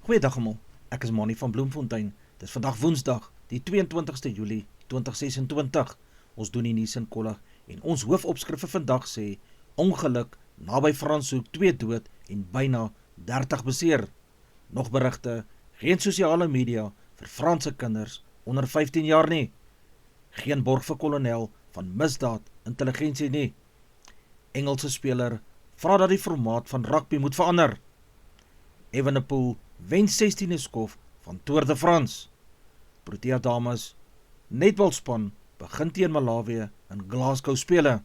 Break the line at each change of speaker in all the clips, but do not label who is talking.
Goeiedag almal, ek is Manny van Bloemfontein. Dit is vandag Woensdag, die 22ste Julie 2026. Ons doen die nuus in kollig en ons hoofopskrif vir vandag sê: ongeluk naby Franshoek, 2 dood en byna 30 beseer. Nog berigte, geen sosiale media vir Franse kinders onder 15 jaar nie. Geen borg vir kolonel van misdaad intelligensie nie. Engelse speler vra dat die formaat van rugby moet verander. Evenepoel wen 16e skof van Tour de France. Protea dames netbalspan begin teen Malawi in Glasgow spele.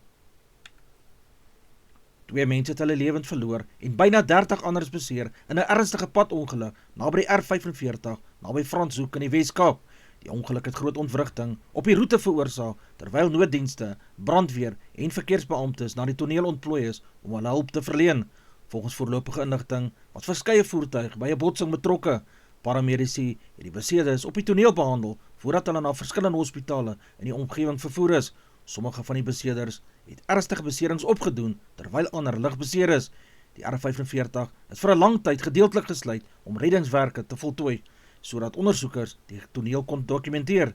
2 mense het hulle lewend verloor en byna 30 anders beseer in 'n ernstige padongeluk naby die R45 naby Franshoek in die Wes-Kaap. Die ongeluk het groot ontwrigting op die roete veroorsaak terwyl nooddienste, brandweer en verkeersbeamptes na die toneel ontplooi is om hulle hulp te verleen. Volgens voorlopige inligting was verskeie voertuig by 'n botsing betrokke. Paramedici het die beseerdes op die toneel behandel voordat hulle na verskillende hospitale in die omgewing vervoer is. Sommige van die beseerders het ernstige beserings opgedoen terwyl ander lig beseer is. Die R45 is vir 'n lang tyd gedeeltelik gesluit om reddingswerke te voltooi, sodat ondersoekers die toneel kon dokumenteer.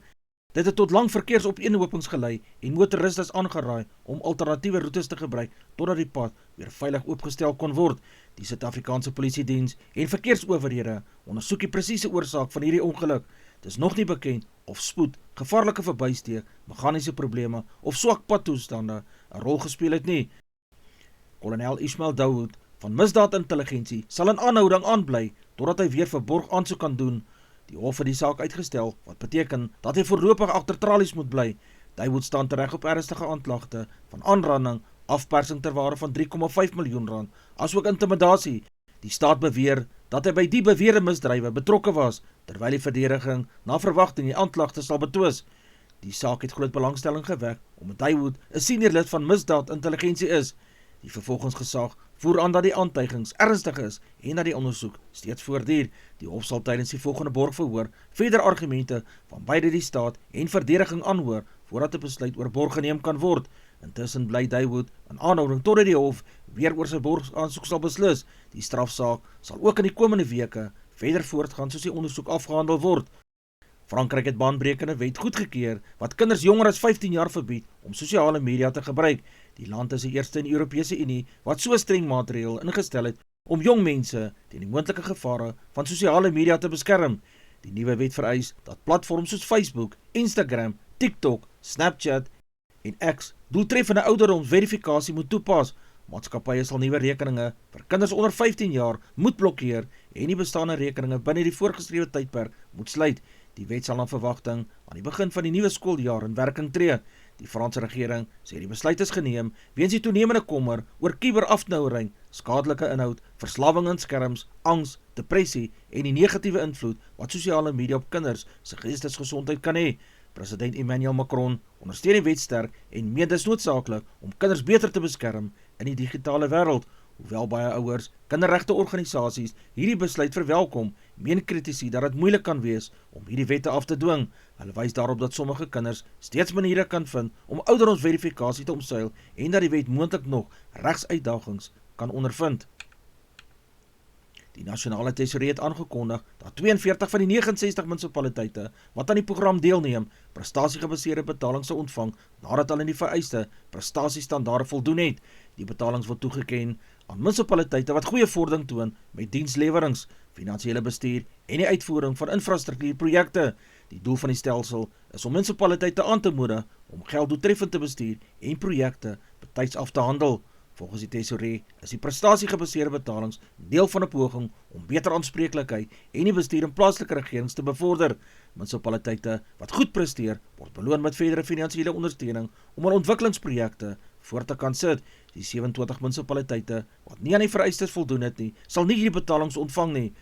Dit het tot lang verkeersopeenhopings gelei en motoriste is aangeraai om alternatiewe roetes te gebruik totdat die pad weer veilig oopgestel kon word. Die Suid-Afrikaanse Polisiediens en verkeersowerhede ondersoek die presiese oorsaak van hierdie ongeluk. Dit is nog nie bekend of spoed, gevaarlike verbysteek, meganiese probleme of swak padtoestande 'n rol gespeel het nie. Kolonel Ismail Dawood van misdaadintelligensie sal in aanhouding aanbly totdat hy weer vir borg aansoek kan doen. Die hof het die saak uitgestel, wat beteken dat hy voorlopig agter tralies moet bly. Dawood staan tereg op ernstige aanklagte van aanranding, afpersing ter waarde van R3,5 miljoen, asook intimidasie. Die staat beweer dat hy by die beweerde misdrywe betrokke was, terwyl die verdediging na verwagting die aanklagte sal betwis. Die saak het groot belangstelling gewek, omdat Dawood 'n senior lid van misdaadintelligensie is. Die vervolgingsgesag voer aan dat die aantuigings ernstig is en dat die ondersoek steeds voortduur. Die hof sal tydens die volgende borgverhoor verder argumente van beide die staat en verdediging aanhoor voordat 'n besluit oor borg geneem kan word. Intussen bly Dawood in aanhouding totdat die hof weer oor sy borgaansoek sal beslis. Die strafsaak sal ook in die komende weke verder voortgaan soos die ondersoek afgehandel word. Frankryk het baanbrekende wet goedgekeur wat kinders jonger as 15 jaar verbied om sosiale media te gebruik. Die land is die eerste in die Europese Unie wat so streng maatreël ingestel het om jong mense teen die moontlike gevare van sosiale media te beskerm. Die nuwe wet vereis dat platforms soos Facebook, Instagram, TikTok, Snapchat en X doeltreffende ouderdomsverifikasie moet toepas. Maatskappye sal nuwe rekeninge vir kinders onder 15 jaar moet blokkeer en die bestaande rekeninge binne die voorgeskrewe tydperk moet sluit. Die wet sal na verwagting aan die begin van die nuwe skooljaar in werking tree. Die Franse regering sê die besluit is geneem weens die toenemende kommer oor kiberafnouering, skadelike inhoud, verslawing aan skerms, angs, depressie en die negatiewe invloed wat sosiale media op kinders se geestesgesondheid kan hê. President Emmanuel Macron ondersteun die wet sterk en meen dis noodsaaklik om kinders beter te beskerm in die digitale wêreld. Hoewel baie ouers, kinderregteorganisasies hierdie besluit verwelkom, meen kritici dat dit moeilik kan wees om hierdie wette af te dwing. Hulle wys daarop dat sommige kinders steeds maniere kan vind om ouderdomsverifikasie te omseil en dat die wet moontlik nog regsuitdagings kan ondervind. Die nasionale tesourie het aangekondig dat 42 van die 69 munisipaliteite wat aan die program deelneem, prestasiegebaseerde betalings sal ontvang nadat hulle in die vereiste prestasiestandaarde voldoen het. Die betalings word toegeken aan munisipaliteite wat goeie vordering toon met dienslewerings, finansiële bestuur en die uitvoering van infrastruktuurprojekte. Die doel van die stelsel is om munisipaliteite aan te moedig om geld doeltreffend te bestuur en projekte betyds af te handel. Volgens die tesourie is die prestasiegebaseerde betalings deel van 'n poging om beter aanspreeklikheid en die bestuur in plaaslike regerings te bevorder. Munisipaliteite wat goed presteer, word beloon met verdere finansiële ondersteuning om hul ontwikkelingsprojekte voort te kan sit. Die 27 munisipaliteite wat nie aan die vereistes voldoen het nie, sal nie hierdie betalings ontvang nie.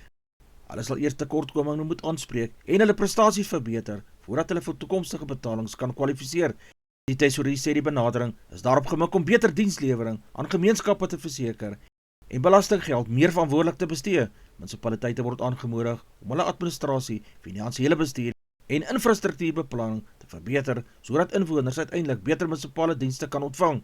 Hulle sal eers tekortkominge moet aanspreek en hulle prestasies verbeter voordat hulle vir toekomstige betalings kan kwalifiseer. Die tesourie sê die benadering is daarop gemik om beter dienslewering aan gemeenskappe te verseker en belastinggeld meer verantwoordelik te bestee. Munisipaliteite word aangemoedig om hulle administrasie, finansiële bestuur en infrastruktuurbeplanning te verbeter sodat inwoners uiteindelik beter munisipale dienste kan ontvang.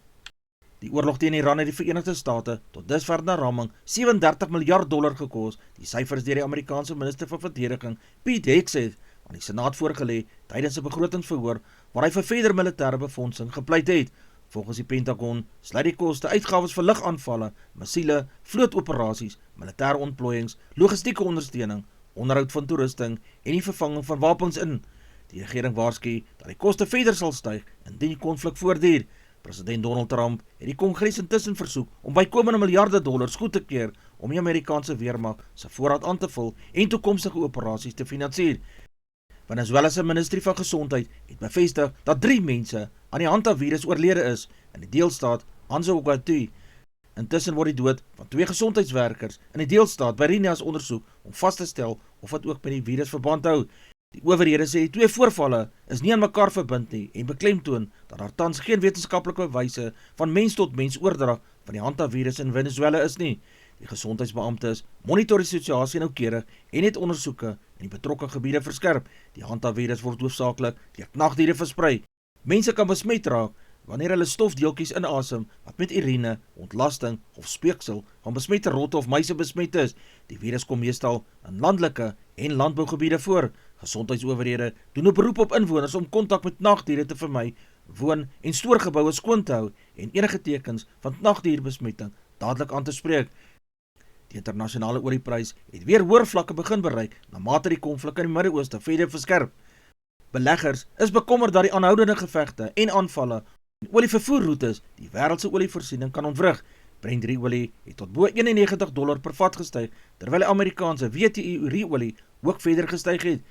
Die oorlog teen Iran het die Verenigde State tot dusver na raming $37 miljard gekos. Die syfer is deur die Amerikaanse minister van verdediging, Pete Hegseth, aan die Senaat voorgelê tydens 'n begrotingsverhoor waar hy vir verder militêre befondsing gepleit het. Volgens die Pentagon sluit die koste uitgawes vir lugaanvalle, missiele, vlootoperasies, militêre ontplooiings, logistieke ondersteuning, onderhoud van toerusting en die vervanging van wapens in. Die regering waarsku dat die koste verder sal styg indien die konflik voortduur. President Donald Trump het die Kongres intussen versoek om bykomende miljarde dollars goed te keer om die Amerikaanse weermag se voorraad aan te vul en toekomstige operasies te finansier. Venezuela se ministerie van gesondheid het bevestig dat 3 mense aan die hantavirus oorlede is in die deelstaat Anzoátegui. Intussen word die dood van 2 gesondheidswerkers in die deelstaat Barinas ondersoek om vas te stel of dit ook met die virus verband hou. Die owerhede sê die 2 voorvalle is nie aan mekaar verbind nie en beklemtoon dat daar tans geen wetenskaplike bewyse van mens tot mens oordrag van die hantavirus in Venezuela is nie. Die gesondheidsbeamptes monitor die situasie noukeurig en het ondersoeke in die betrokke gebiede verskerp. Die hantavirus word hoofsaaklik deur knagdiere versprei. Mense kan besmet raak wanneer hulle stofdeeltjies inasem wat met urine, ontlasting of speeksel van besmette rotte of muise besmet is. Die virus kom meestal in landelike en landbougebiede voor. Gesondheidsowerhede doen 'n beroep op inwoners om kontak met knagdiere te vermy, woon- en stoorgeboue skoon te hou en enige tekens van knagdierbesmetting dadelik aan te spreek. Die internasionale olieprys het weer hoër vlakke begin bereik na mate die konflik in die Midde-Ooste verder verskerp. Beleggers is bekommerd dat die aanhoudende gevegte en aanvalle en olievervoerroetes die wêreldse olievoorsiening kan ontwrig. Brent olie het tot bo $91 per vat gestyg, terwyl die Amerikaanse WTI olie ook verder gestyg het.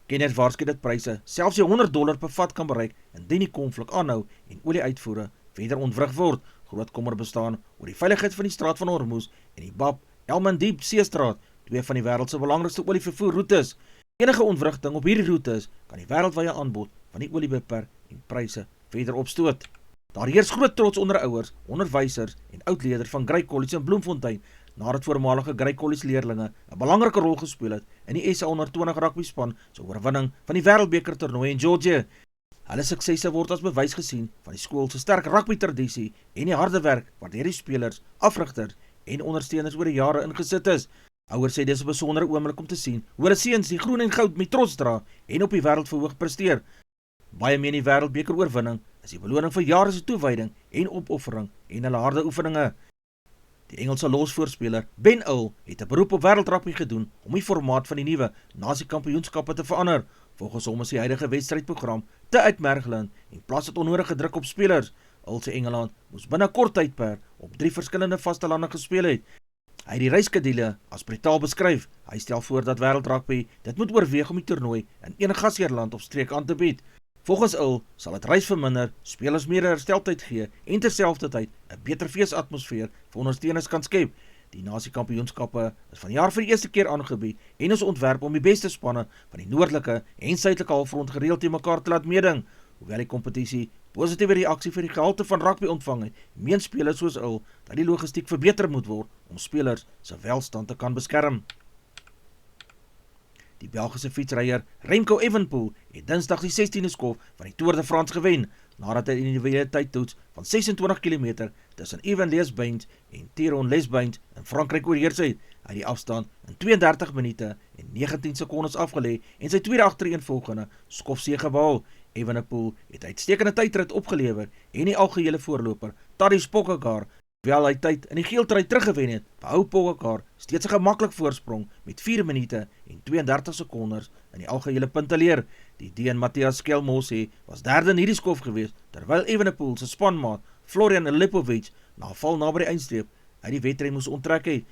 Kenners waarsku dat pryse selfs die $100 per vat kan bereik indien die konflik aanhou en olieuitvoere verder ontwrig word. Groot kommer bestaan oor die veiligheid van die straat van Hormuz en die Bab el-Mandeb seestraat, 2 van die wêreld se belangrikste olievervoerroetes. Enige ontwrigting op hierdie roetes kan die wêreldwye aanbod van die olie beperk en pryse verder opstoot. Daar heers groot trots onder ouers, onderwysers en oudleerders van Grey College in Bloemfontein nadat voormalige Grey College leerlinge 'n belangrike rol gespeel het in die SA onder 20 rugby span se oorwinning van die Wêreldbeker toernooi in Georgia. Hulle suksesse word as bewys gesien van die skool se sterk rugby tradisie en die harde werk wat deur die spelers, afrigters en ondersteuners oor die jare ingesit is. Ouers sê dis 'n besondere oomblik om te sien hoe hulle seuns die groen en goud met trots dra en op die wêreldverhoog presteer. Baie meen die Wêreldbeker oorwinning is die beloning vir jare se toewyding en opoffering en hulle harde oefeninge. Die Engelse losvoorspeler Ben Earl het 'n beroep op wêreldrugby gedoen om die formaat van die nuwe Nasie-kampioenskappe te verander. Volgens hom is die huidige wedstrydprogram te uitmergelend en plaas dit onnodige druk op spelers. Earl sê Engeland moes binne kort tydperk op 3 verskillende vaste lande gespeel het. Hy het die reisskedule as brutaal beskryf. Hy stel voor dat wêreldrugby dit moet oorweeg om die toernooi in enige gasheerland of streek aan te bied. Volgens Earl sal dit reis verminder, spelers meer hersteltyd gee en terselfdertyd 'n beter feesatmosfeer vir ondersteuners kan skep. Die Nasie-kampioenskappe is vanjaar vir die eerste keer aangebied en is ontwerp om die beste spanne van die noordelike en suidelike halfrond gereeld teen mekaar te laat meeding. Hoewel die kompetisie positiewe reaksie vir die gehalte van rugby ontvang het, meen spelers soos Earl dat die logistiek verbeter moet word om spelers se welstand te kan beskerm. Die Belgiese fietsryer Remco Evenepoel het Dinsdag die 16de skof van die Tour de France gewen, nadat hy die individuele tydtoets van 26 km tussen Yves-les-Bains en Tiron-les-Bains in Frankryk oorheers het. Hy het die afstand in 32 minute en 19 sekondes afgelê en sy tweede agtereenvolgende skofsege behaal. Evenepoel het uitstekende tydrit opgelewer en die algehele voorloper Tadej Pogačar, terwyl hy tyd in die geeltrui teruggewen het, behou Pogačar steeds 'n gemaklik voorsprong met 4 minute en 32 sekondes in die algehele punteleer. Die Deen Matthias Skelmose was derde in hierdie skof gewees, terwyl Evenepoel se spanmaat Florian Lipovic na 'n val naby die eindstreep uit die wedren moes onttrek het.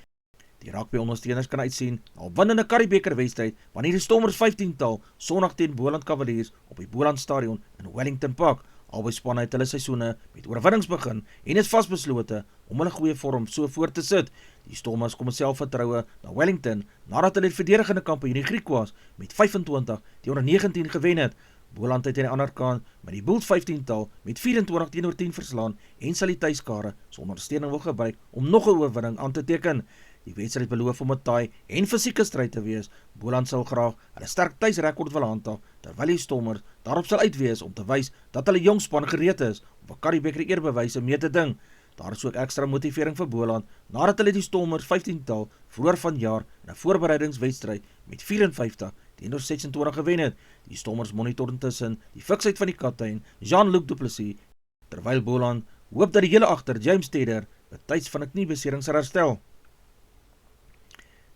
Die rugby-ondersteuners kan uitsien na 'n opwindende Currie-beker-wedstryd wanneer die Stormers 15-tal Sondag teen Boland Cavaliers op die Boland Stadion in Wellington Park. Albei spanne het hulle seisoene met oorwinnings begin en is vasbeslote om hulle goeie vorm so voort te sit. Die Stormers kom met selfvertroue na Wellington nadat hulle die verdedigende kampioen die Griek was met 25-19 gewen het. Boland het aan die ander kant met die Bulls 15-tal met 24-10 verslaan en sal die tuiskare se ondersteuning wil gebruik om nog 'n oorwinning aan te teken. Die wedstryd beloof om 'n taai en fisieke stryd te wees. Boland sal graag hulle sterk tuisrekord wil handhaaf, terwyl die Stormers daarop sal uitwees om te wys dat hulle jong span gereed is om vir Currie-beker eerbewyse mee te ding. Daar is ook ekstra motivering vir Boland, nadat hulle die Stormers 15-tal vroeër vanjaar in 'n voorbereidingswedstryd met 54-26 gewen het. Die Stormers monitor intussen die fiksheid van die kaptein Jean-Luc Du Plessis, terwyl Boland hoop dat die hele agter James Tedder betyds van 'n kniebesering sal herstel.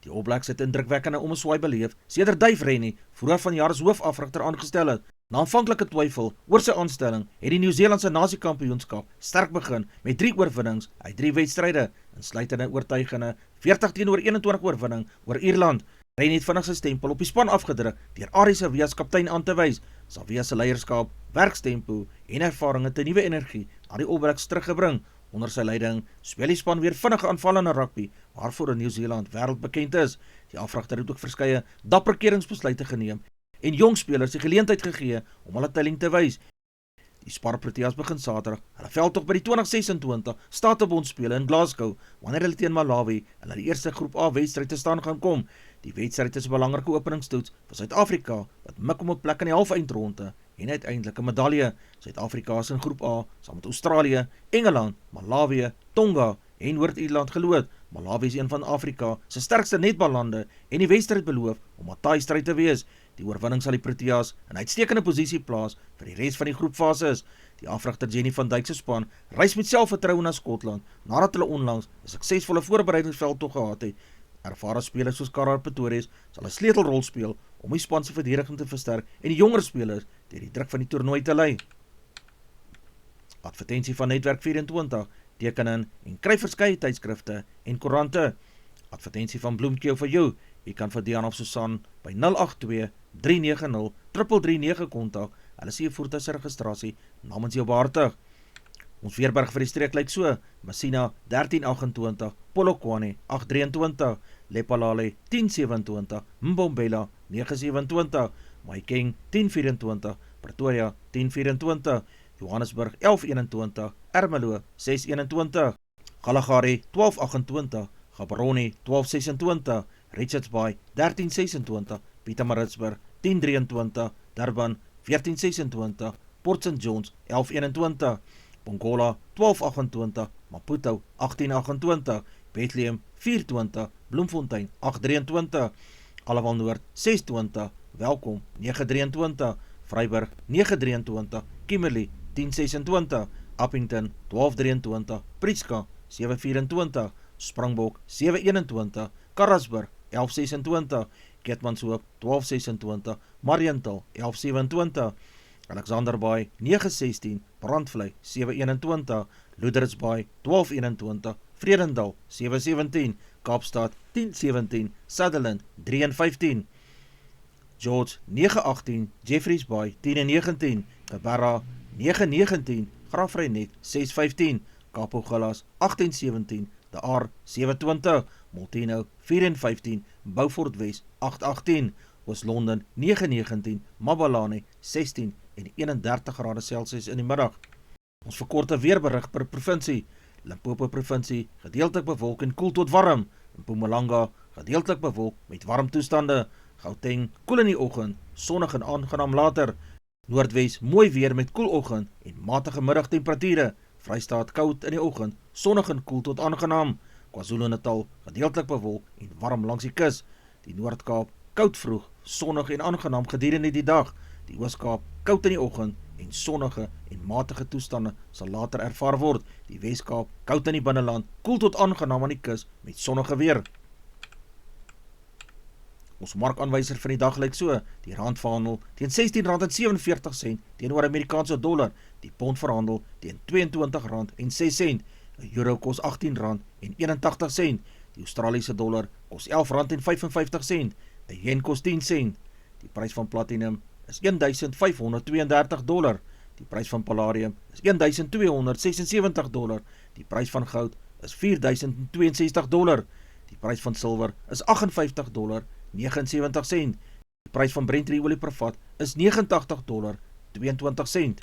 Die All Blacks het 'n indrukwekkende ommeswaai beleef sedert Dave Rennie vroeër vanjaar as hoofafrigter aangestel het. Na aanvanklike twyfel oor sy aanstelling het die Nieu-Seelandse Nasiekampioenskap sterk begin met 3 oorwinnings uit 3 wedstryde, insluitende 'n oortuigende 40-21 oorwinning oor Ierland. Rennie het vinnig sy stempel op die span afgedruk deur Arie Savea as kaptein aan te wys. Savea se leierskap, werkstempo en ervaring het 'n nuwe energie na die All Blacks teruggebring. Onder sy leiding speel die span weer vinnige aanvallende rugby, waarvoor in Nieu-Seeland wêreldbekend is. Die afrigter het ook verskeie dapper keringsbesluite geneem en jong spelers die geleentheid gegee om hulle telling te wys. Die Spar Proteas begin Saterdag hulle veldtog by die 2026 Statebond spele in Glasgow, wanneer hulle teen Malawi in die eerste groep A wedstryd te staan gaan kom. Die wedstryd is 'n belangrike openingstoets vir Suid-Afrika, wat mik om 'n plek in die halfeindronde en uiteindelik 'n medalje. Suid-Afrika is in groep A saam met Australië, Engeland, Malawi, Tonga en Noord-Ierland geloot. Malawi is een van Afrika se sterkste netballande en die wedstryd beloof om 'n taai stryd te wees. Die oorwinning sal die Proteas in uitstekende posisie plaas vir die res van die groepfases. Die afrigter Jenny van Dijk se span reis met selfvertroue na Skotland nadat hulle onlangs 'n suksesvolle voorbereidingsveldtog gehad het. Ervare spelers soos Karel Pretorius sal 'n sleutelrol speel om die span se verdediging te versterk en die jonger spelers deur die druk van die toernooi te lei. Advertensie van Netwerk 24, teken in en kry verskeie tydskrifte en koerante. Advertensie van Bloemkeel vir jou. Jy kan vir Diana of Susan by 082-390-3339 kontak. Hulle sê jou voertuig se registrasie namens jou behartig. Ons Weerberg vir die streek lyk so: Messina 1328, Polokwane 823, Lephalale 1027, Mbombela 927, Mahikeng 1024, Pretoria 1024, Johannesburg 1121, Ermelo 621, Kalahari 1228, Gaborone 1226, Richards Bay 1326, Pietermaritzburg 1023, Durban 1426, Port St Johns 1121, Pongola 1228, Maputo 1828, Bethlehem 420, Bloemfontein 823, Allewal Noord 620, Welkom 923, Vryburg 923, Kimberley 1026, Appington 1223, Prieska 724, Springbok 721, Karasburg 1126, Keetmanshoop 1226, Mariental 1127, Alexanderbaai 916, Brandvlei 721, Loedersbaai 1221, Vredendal 717, Kaapstad 1017, Sutherland 315, George 918, Jeffreys Bay 1019, Kabarra 919, Graafrenet 615, Kapogalas 1817, De Aar 720, Molteno 415, Beaufort Wes 818, Oos-London 919, Mabalane 16 en 31 grade Celsius in die middag. Ons verkorte weerberig per provinsie. Limpopo provinsie gedeeltelik bewolk en koel tot warm. Mpumalanga gedeeltelik bewolk met warm toestande. Gauteng koel in die oggend, sonnig en aangenaam later. Noordwes mooi weer met koel oggend en matige middagtemperature. Vrystaat koud in die oggend, sonnig en koel tot aangenaam. KwaZulu-Natal gedeeltelik bewolk en warm langs die kus. Die Noord-Kaap koud vroeg, sonnig en aangenaam gedurende die dag. Die Oos-Kaap koud in die oggend en sonnige en matige toestande sal later ervaar word. Die Wes-Kaap koud in die binneland, koel tot aangenaam aan die kus met sonnige weer. Ons markaanwyser vir die dag lyk so: die rand verhandel teen R16.47 teenoor Amerikaanse dollar, die pond verhandel teen R22.06, 'n euro kos R18.81, die Australiese dollar kos R11.55, 'n yen kos 10 sent, die prys van platinum is $1,532, die prys van palladium is $1,276, die prys van goud is $4,062, die prys van silwer is $58.79, die prys van Brent olie per vat is $89.22.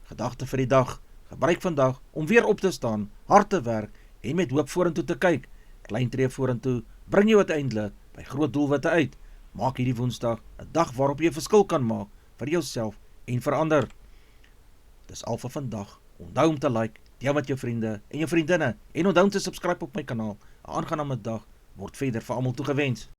Gedagte vir die dag: gebruik vandag om weer op te staan, hard te werk en met hoop vorentoe te kyk. Klein tree vorentoe bring jou uiteindelik by groot doelwitte uit. Maak hierdie Woensdag 'n dag waarop jy 'n verskil kan maak vir jouself en vir ander. Dis al vir vandag. Onthou om te like deel met jou vriende en jou vriendinne en onthou om te subscribe op my kanaal. 'n Aangename dag word verder vir almal toegewens.